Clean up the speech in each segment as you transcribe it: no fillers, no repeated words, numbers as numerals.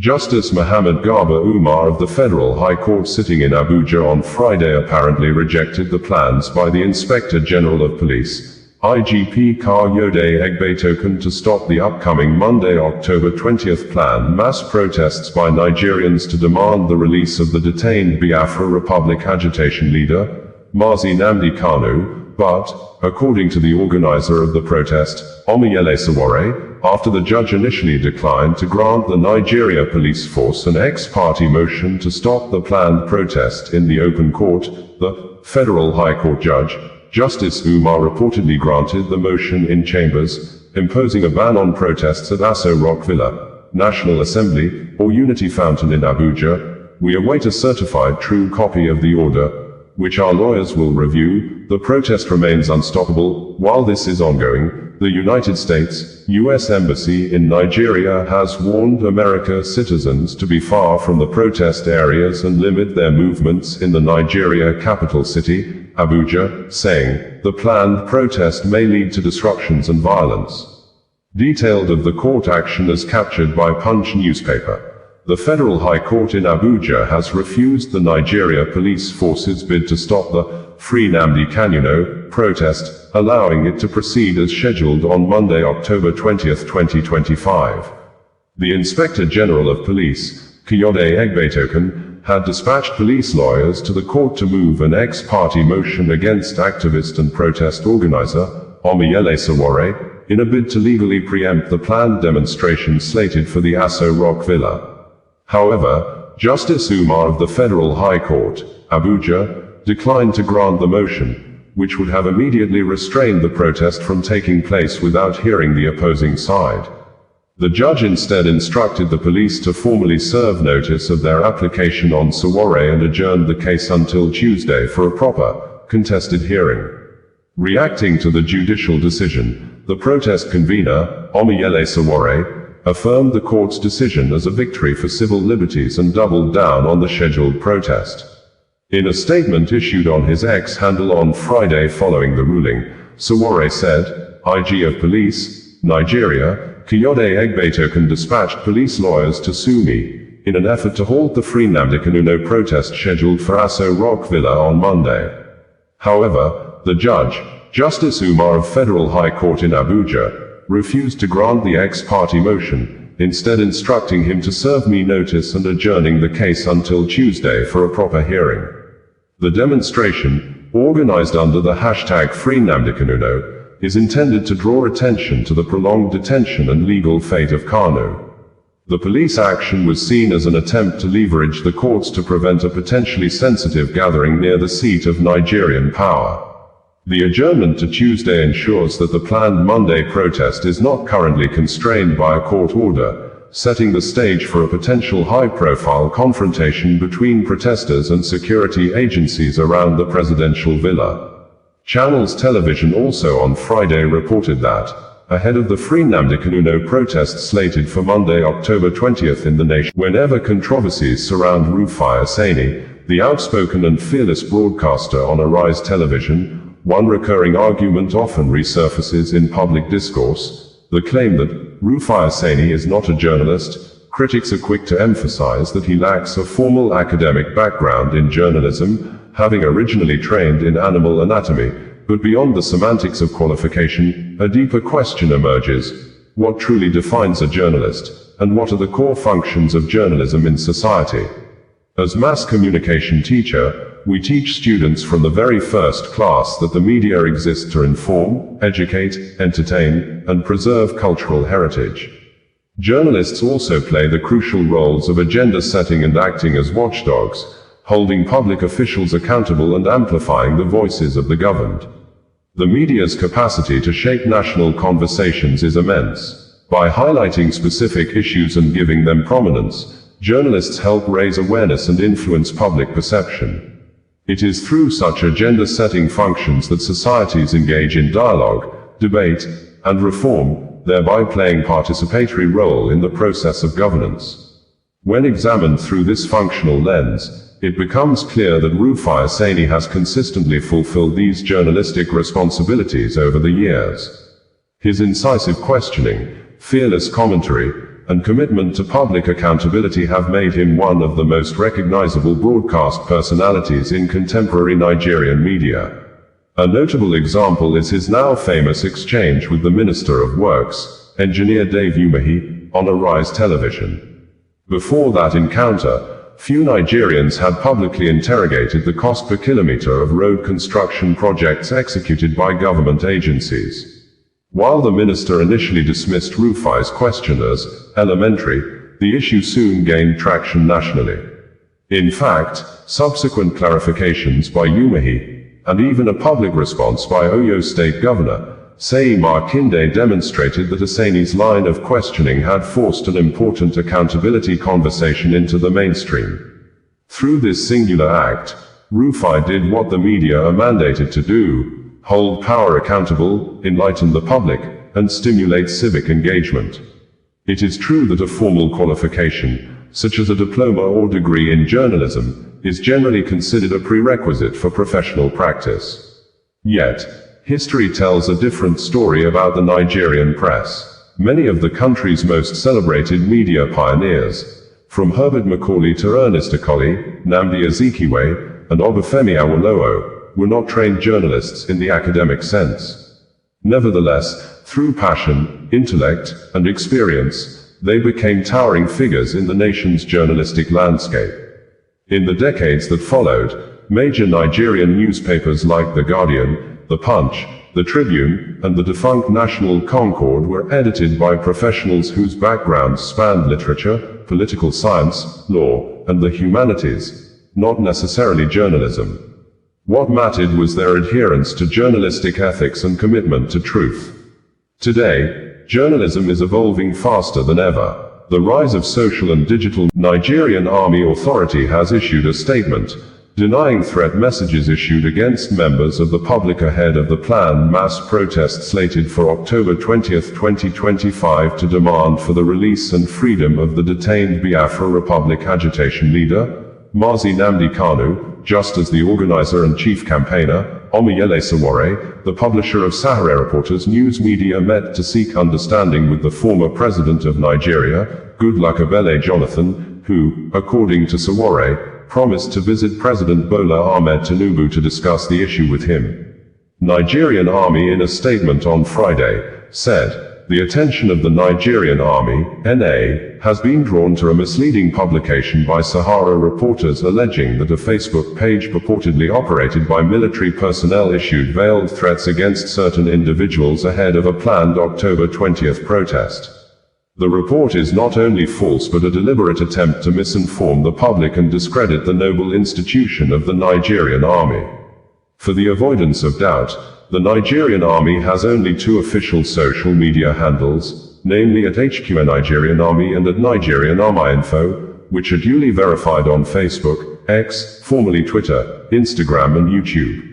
Justice Mohammed Garba Umar of the Federal High Court sitting in Abuja on Friday apparently rejected the plans by the Inspector General of Police, IGP Kayode Egbetokun, to stop the upcoming Monday, October 20th planned mass protests by Nigerians to demand the release of the detained Biafra Republic agitation leader, Mazi Nnamdi Kanu, but, according to the organizer of the protest, Omoyele Sowore, after the judge initially declined to grant the Nigeria police force an ex-parte motion to stop the planned protest in the open court, the Federal High Court judge, Justice Umar, reportedly granted the motion in chambers, imposing a ban on protests at Aso Rock Villa, National Assembly, or Unity Fountain in Abuja. We await a certified true copy of the order, which our lawyers will review. The protest remains unstoppable. While this is ongoing, the United States, U.S. Embassy in Nigeria has warned American citizens to be far from the protest areas and limit their movements in the Nigeria capital city, Abuja, saying, the planned protest may lead to disruptions and violence. Detailed of the court action as captured by Punch newspaper. The Federal High Court in Abuja has refused the Nigeria police force's bid to stop the Free Nnamdi Kanu protest, allowing it to proceed as scheduled on Monday, October 20, 2025. The Inspector General of Police, Kayode Egbetokun, had dispatched police lawyers to the court to move an ex-parte motion against activist and protest organizer, Omoyele Sowore, in a bid to legally preempt the planned demonstration slated for the Aso Rock Villa. However, Justice Umar of the Federal High Court, Abuja, declined to grant the motion, which would have immediately restrained the protest from taking place without hearing the opposing side. The judge instead instructed the police to formally serve notice of their application on Sowore and adjourned the case until Tuesday for a proper, contested hearing. Reacting to the judicial decision, the protest convener, Omoyele Sowore, affirmed the court's decision as a victory for civil liberties and doubled down on the scheduled protest. In a statement issued on his X handle on Friday following the ruling, Sowore said, IG of Police, Nigeria, Kayode Egbetokun dispatched police lawyers to sue me, in an effort to halt the Free Nnamdi Kanu protest scheduled for Aso Rock Villa on Monday. However, the judge, Justice Umar of Federal High Court in Abuja, refused to grant the ex-parte motion, instead instructing him to serve me notice and adjourning the case until Tuesday for a proper hearing. The demonstration, organized under the hashtag Free Nnamdi Kanu, is intended to draw attention to the prolonged detention and legal fate of Kanu. The police action was seen as an attempt to leverage the courts to prevent a potentially sensitive gathering near the seat of Nigerian power. The adjournment to Tuesday ensures that the planned Monday protest is not currently constrained by a court order, setting the stage for a potential high-profile confrontation between protesters and security agencies around the presidential villa. Channels Television also on Friday reported that, ahead of the Free Nnamdi Kanu protest slated for Monday, October 20th in the nation, whenever controversies surround Rufai Aseni, the outspoken and fearless broadcaster on Arise Television, one recurring argument often resurfaces in public discourse, the claim that Rufai Aseni is not a journalist. Critics are quick to emphasize that he lacks a formal academic background in journalism, having originally trained in animal anatomy, but beyond the semantics of qualification, a deeper question emerges. What truly defines a journalist, and what are the core functions of journalism in society? As mass communication teacher, we teach students from the very first class that the media exists to inform, educate, entertain, and preserve cultural heritage. Journalists also play the crucial roles of agenda setting and acting as watchdogs, holding public officials accountable and amplifying the voices of the governed. The media's capacity to shape national conversations is immense. By highlighting specific issues and giving them prominence, journalists help raise awareness and influence public perception. It is through such agenda-setting functions that societies engage in dialogue, debate, and reform, thereby playing participatory role in the process of governance. When examined through this functional lens, it becomes clear that Rufai Aseni has consistently fulfilled these journalistic responsibilities over the years. His incisive questioning, fearless commentary, and commitment to public accountability have made him one of the most recognizable broadcast personalities in contemporary Nigerian media. A notable example is his now famous exchange with the Minister of Works, Engineer Dave Umahi, on Arise television. Before that encounter, few Nigerians had publicly interrogated the cost per kilometer of road construction projects executed by government agencies. While the minister initially dismissed Rufai's question as elementary, the issue soon gained traction nationally. In fact, subsequent clarifications by Umahi, and even a public response by Oyo State Governor, Seyi Makinde demonstrated that Asani's line of questioning had forced an important accountability conversation into the mainstream. Through this singular act, Rufai did what the media are mandated to do: hold power accountable, enlighten the public, and stimulate civic engagement. It is true that a formal qualification, such as a diploma or degree in journalism, is generally considered a prerequisite for professional practice. Yet, history tells a different story about the Nigerian press. Many of the country's most celebrated media pioneers, from Herbert Macaulay to Ernest Akoli, Nnamdi Azikiwe, and Obafemi Awolowo, were not trained journalists in the academic sense. Nevertheless, through passion, intellect, and experience, they became towering figures in the nation's journalistic landscape. In the decades that followed, major Nigerian newspapers like The Guardian, The Punch, The Tribune, and the defunct National Concord were edited by professionals whose backgrounds spanned literature, political science, law, and the humanities, not necessarily journalism. What mattered was their adherence to journalistic ethics and commitment to truth. Today, journalism is evolving faster than ever. The rise of social and digital. Nigerian Army Authority has issued a statement denying threat messages issued against members of the public ahead of the planned mass protest slated for October 20, 2025 to demand for the release and freedom of the detained Biafra Republic agitation leader, Mazi Nnamdi Kanu, just as the organizer and chief campaigner, Omoyele Sowore, the publisher of Sahara Reporters news media, met to seek understanding with the former president of Nigeria, Goodluck Ebele Jonathan, who, according to Sowore, promised to visit President Bola Ahmed Tinubu to discuss the issue with him. Nigerian Army, in a statement on Friday, said, "The attention of the Nigerian Army, NA, has been drawn to a misleading publication by Sahara Reporters alleging that a Facebook page purportedly operated by military personnel issued veiled threats against certain individuals ahead of a planned October 20 protest. The report is not only false but a deliberate attempt to misinform the public and discredit the noble institution of the Nigerian Army." For the avoidance of doubt, the Nigerian Army has only two official social media handles, namely at HQ Nigerian Army and at Nigerian Army Info, which are duly verified on Facebook, X, formerly Twitter, Instagram and YouTube.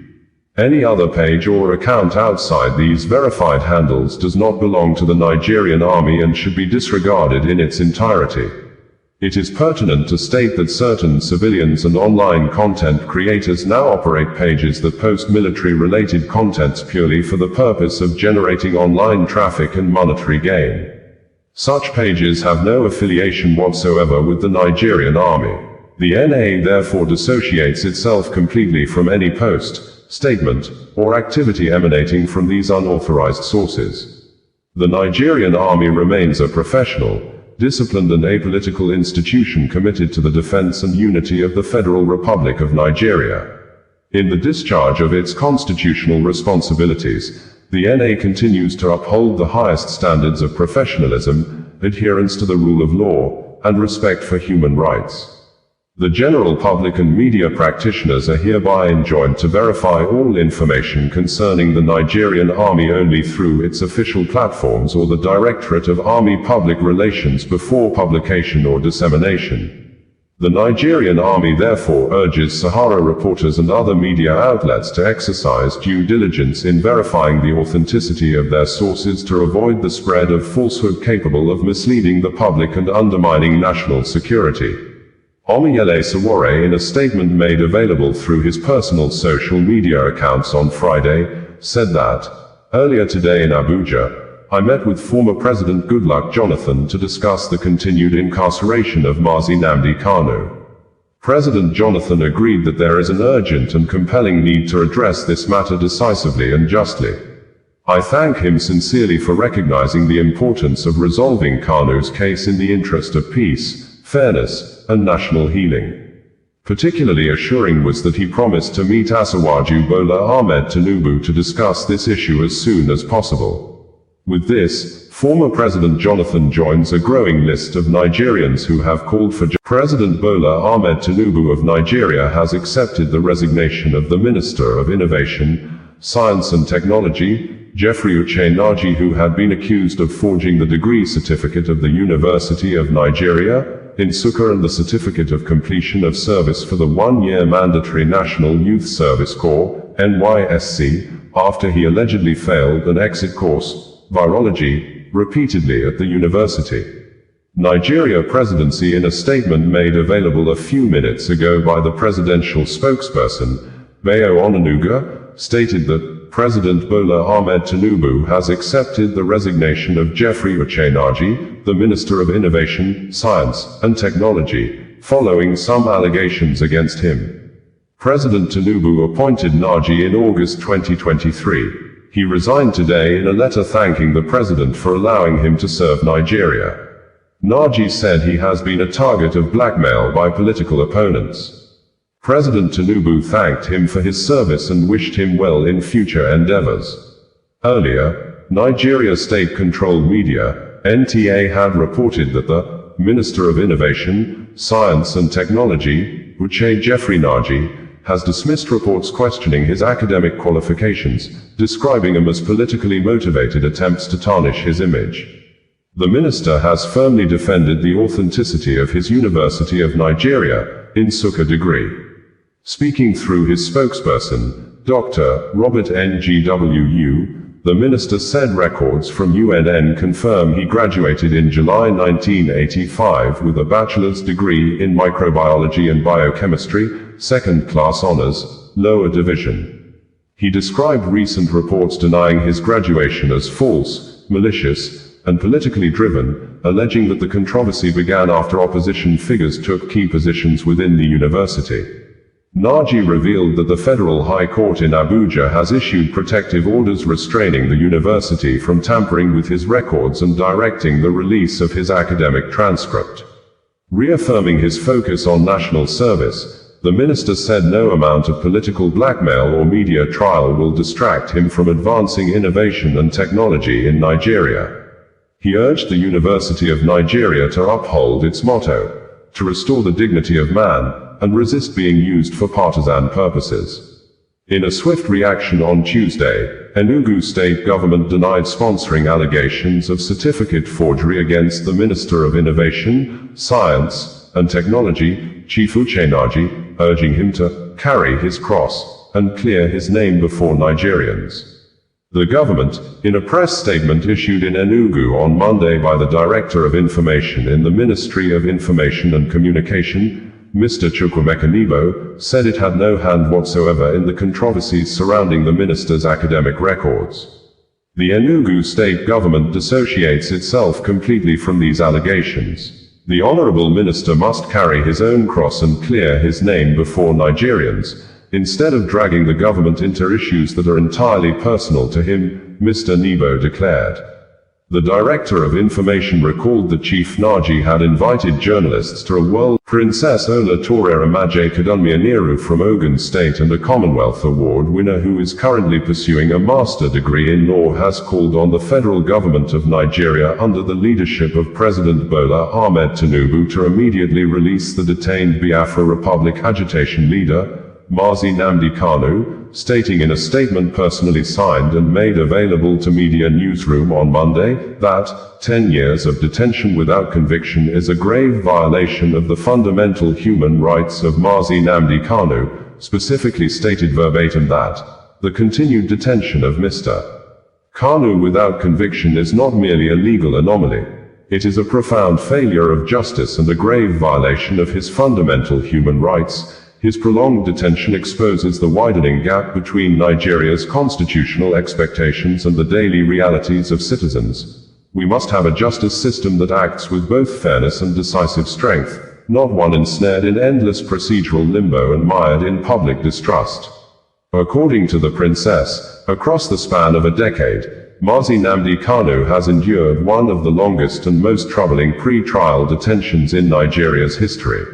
Any other page or account outside these verified handles does not belong to the Nigerian Army and should be disregarded in its entirety. It is pertinent to state that certain civilians and online content creators now operate pages that post military-related contents purely for the purpose of generating online traffic and monetary gain. Such pages have no affiliation whatsoever with the Nigerian Army. The NA therefore dissociates itself completely from any post, statement, or activity emanating from these unauthorized sources. The Nigerian Army remains a professional, disciplined and apolitical institution committed to the defense and unity of the Federal Republic of Nigeria. In the discharge of its constitutional responsibilities, the NA continues to uphold the highest standards of professionalism, adherence to the rule of law, and respect for human rights. The general public and media practitioners are hereby enjoined to verify all information concerning the Nigerian Army only through its official platforms or the Directorate of Army Public Relations before publication or dissemination. The Nigerian Army therefore urges Sahara Reporters and other media outlets to exercise due diligence in verifying the authenticity of their sources to avoid the spread of falsehood capable of misleading the public and undermining national security. Omoyele Sowore, in a statement made available through his personal social media accounts on Friday, said that, earlier today in Abuja, I met with former President Goodluck Jonathan to discuss the continued incarceration of Mazi Nnamdi Kanu. President Jonathan agreed that there is an urgent and compelling need to address this matter decisively and justly. I thank him sincerely for recognizing the importance of resolving Kanu's case in the interest of peace, fairness, and national healing. Particularly assuring was that he promised to meet Asiwaju Bola Ahmed Tinubu to discuss this issue as soon as possible. With this, former President Jonathan joins a growing list of Nigerians who have called for President Bola Ahmed Tinubu of Nigeria has accepted the resignation of the Minister of Innovation, Science and Technology, Jeffrey Uche-Naji, who had been accused of forging the degree certificate of the University of Nigeria, Nsukka, and the certificate of completion of service for the one-year mandatory National Youth Service Corps, NYSC, after he allegedly failed an exit course, virology, repeatedly at the university. Nigeria presidency, in a statement made available a few minutes ago by the presidential spokesperson, Bayo Onanuga, stated that President Bola Ahmed Tinubu has accepted the resignation of Jeffrey Uche-Naji, the Minister of Innovation, Science and Technology, following some allegations against him. President Tinubu appointed Naji in August 2023. He resigned today in a letter thanking the president for allowing him to serve Nigeria. Naji said he has been a target of blackmail by political opponents. President Tinubu thanked him for his service and wished him well in future endeavors. Earlier, Nigeria state-controlled media, NTA, had reported that the Minister of Innovation, Science and Technology, Uche Jeffrey Naji, has dismissed reports questioning his academic qualifications, describing them as politically motivated attempts to tarnish his image. The minister has firmly defended the authenticity of his University of Nigeria, Nsukka degree. Speaking through his spokesperson, Dr. Robert Ngwu, the minister said records from UNN confirm he graduated in July 1985 with a bachelor's degree in microbiology and biochemistry, second-class honors, lower division. He described recent reports denying his graduation as false, malicious, and politically driven, alleging that the controversy began after opposition figures took key positions within the university. Naji revealed that the Federal High Court in Abuja has issued protective orders restraining the university from tampering with his records and directing the release of his academic transcript. Reaffirming his focus on national service, the minister said no amount of political blackmail or media trial will distract him from advancing innovation and technology in Nigeria. He urged the University of Nigeria to uphold its motto, to restore the dignity of man, and resist being used for partisan purposes. In a swift reaction on Tuesday, Enugu state government denied sponsoring allegations of certificate forgery against the Minister of Innovation, Science and Technology, Chief Uche-Naji, urging him to carry his cross and clear his name before Nigerians. The government, in a press statement issued in Enugu on Monday by the Director of Information in the Ministry of Information and Communication, Mr. Chukwuemeka Nibo, said it had no hand whatsoever in the controversies surrounding the minister's academic records. The Enugu state government dissociates itself completely from these allegations. The honorable minister must carry his own cross and clear his name before Nigerians, instead of dragging the government into issues that are entirely personal to him, Mr. Nibo declared. The Director of Information recalled that Chief Naji had invited journalists to a World Princess Ola Torera Maje Kadunmianiru from Ogun State and a Commonwealth Award winner who is currently pursuing a master degree in law has called on the federal government of Nigeria under the leadership of President Bola Ahmed Tinubu to immediately release the detained Biafra Republic agitation leader, Mazi Nnamdi Kanu, stating in a statement personally signed and made available to Media Newsroom on Monday, that 10 years of detention without conviction is a grave violation of the fundamental human rights of Mazi Nnamdi Kanu, specifically stated verbatim that the continued detention of Mr. Kanu without conviction is not merely a legal anomaly. It is a profound failure of justice and a grave violation of his fundamental human rights, His prolonged detention exposes the widening gap between Nigeria's constitutional expectations and the daily realities of citizens. We must have a justice system that acts with both fairness and decisive strength, not one ensnared in endless procedural limbo and mired in public distrust. According to the princess, across the span of a decade, Mazi Nnamdi Kanu has endured one of the longest and most troubling pre-trial detentions in Nigeria's history.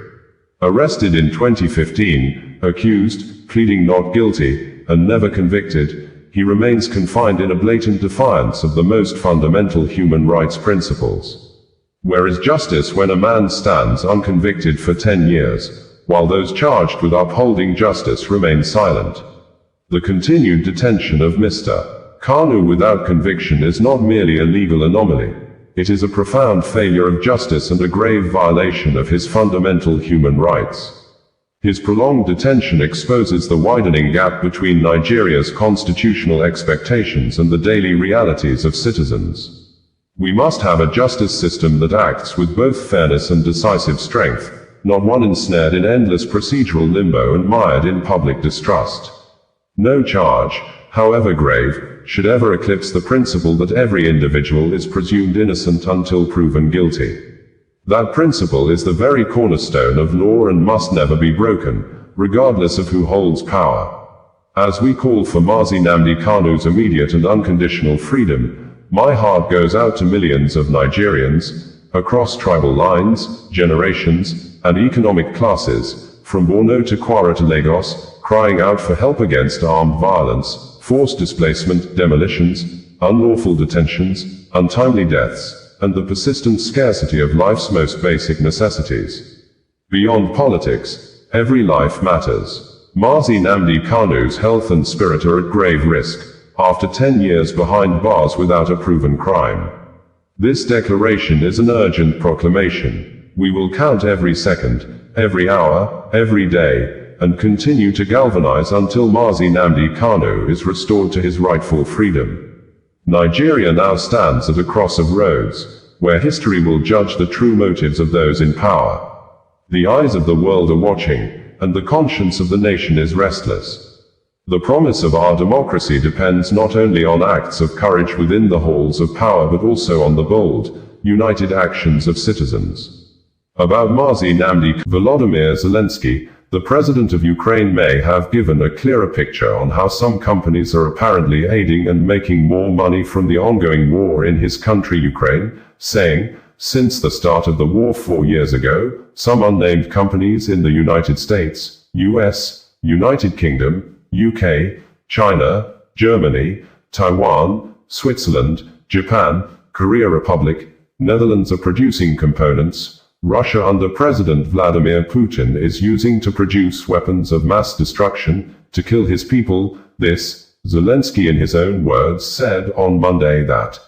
Arrested in 2015, accused, pleading not guilty, and never convicted, he remains confined in a blatant defiance of the most fundamental human rights principles. Where is justice when a man stands unconvicted for 10 years, while those charged with upholding justice remain silent? The continued detention of Mr. Kanu without conviction is not merely a legal anomaly. It is a profound failure of justice and a grave violation of his fundamental human rights. His prolonged detention exposes the widening gap between Nigeria's constitutional expectations and the daily realities of citizens. We must have a justice system that acts with both fairness and decisive strength, not one ensnared in endless procedural limbo and mired in public distrust. No charge, however grave, should ever eclipse the principle that every individual is presumed innocent until proven guilty. That principle is the very cornerstone of law and must never be broken, regardless of who holds power. As we call for Mazi Nnamdi Kanu's immediate and unconditional freedom, my heart goes out to millions of Nigerians, across tribal lines, generations, and economic classes, from Borno to Kwara to Lagos, crying out for help against armed violence, forced displacement, demolitions, unlawful detentions, untimely deaths, and the persistent scarcity of life's most basic necessities. Beyond politics, every life matters. Mazi Nnamdi Kanu's health and spirit are at grave risk, after 10 years behind bars without a proven crime. This declaration is an urgent proclamation. We will count every second, every hour, every day, and continue to galvanize until Mazi Nnamdi Kanu is restored to his rightful freedom. Nigeria now stands at a cross of roads, where history will judge the true motives of those in power. The eyes of the world are watching, and the conscience of the nation is restless. The promise of our democracy depends not only on acts of courage within the halls of power but also on the bold, united actions of citizens. About Mazi Nnamdi, Volodymyr Zelensky, the president of Ukraine, may have given a clearer picture on how some companies are apparently aiding and making more money from the ongoing war in his country Ukraine, saying, since the start of the war 4 years ago, some unnamed companies in the United States, US, United Kingdom, UK, China, Germany, Taiwan, Switzerland, Japan, Korea Republic, Netherlands are producing components Russia under President Vladimir Putin is using to produce weapons of mass destruction, to kill his people. This, Zelensky in his own words said on Monday that,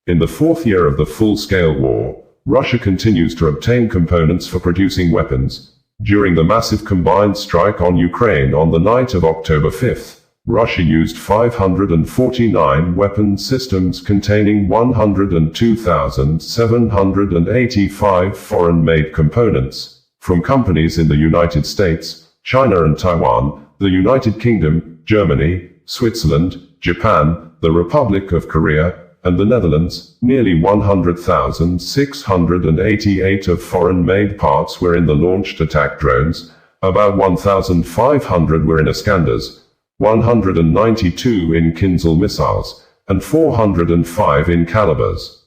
in the 4th year of the full-scale war, Russia continues to obtain components for producing weapons. During the massive combined strike on Ukraine on the night of October 5th, Russia used 549 weapon systems containing 102,785 foreign-made components, from companies in the United States, China and Taiwan, the United Kingdom, Germany, Switzerland, Japan, the Republic of Korea, and the Netherlands. Nearly 100,688 of foreign-made parts were in the launched attack drones, about 1,500 were in Iskanders, 192 in Kinzhal missiles, and 405 in Calibers.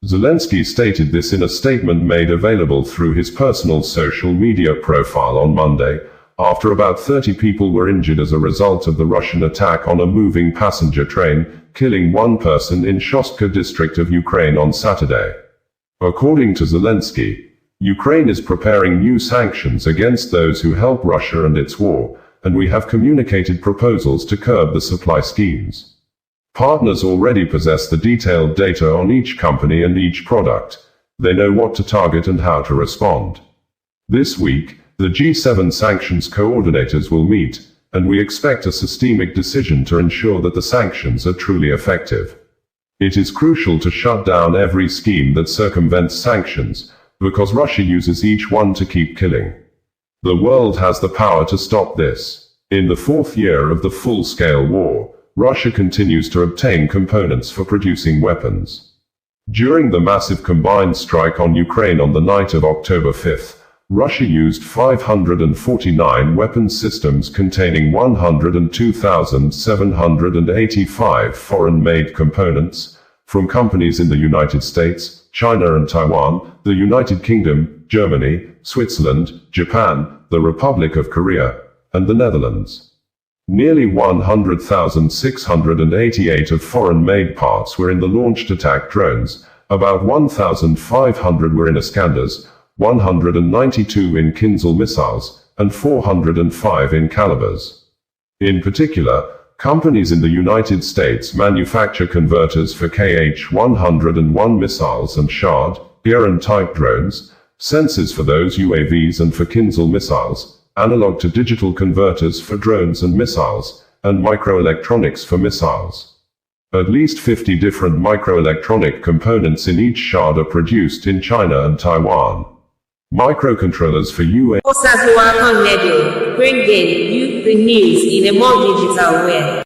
Zelensky stated this in a statement made available through his personal social media profile on Monday, after about 30 people were injured as a result of the Russian attack on a moving passenger train, killing one person in Shostka district of Ukraine on Saturday. According to Zelensky, Ukraine is preparing new sanctions against those who help Russia and its war, and we have communicated proposals to curb the supply schemes. Partners already possess the detailed data on each company and each product. They know what to target and how to respond. This week, the G7 sanctions coordinators will meet, and we expect a systemic decision to ensure that the sanctions are truly effective. It is crucial to shut down every scheme that circumvents sanctions, because Russia uses each one to keep killing. The world has the power to stop this. In the fourth year of the full-scale war, Russia continues to obtain components for producing weapons. During the massive combined strike on Ukraine on the night of October 5th, Russia used 549 weapon systems containing 102,785 foreign-made components, from companies in the United States, China and Taiwan, the United Kingdom, Germany, Switzerland, Japan, the Republic of Korea, and the Netherlands. Nearly 100,688 of foreign-made parts were in the launched attack drones, about 1,500 were in Iskanders, 192 in Kinzhal missiles, and 405 in Calibers. In particular, companies in the United States manufacture converters for KH-101 missiles and Shahd, Iran-type drones, sensors for those UAVs and for Kinzhal missiles, analog to digital converters for drones and missiles, and microelectronics for missiles. At least 50 different microelectronic components in each Shahd are produced in China and Taiwan. Microcontrollers for UAVs bringing you the news in a more digital way.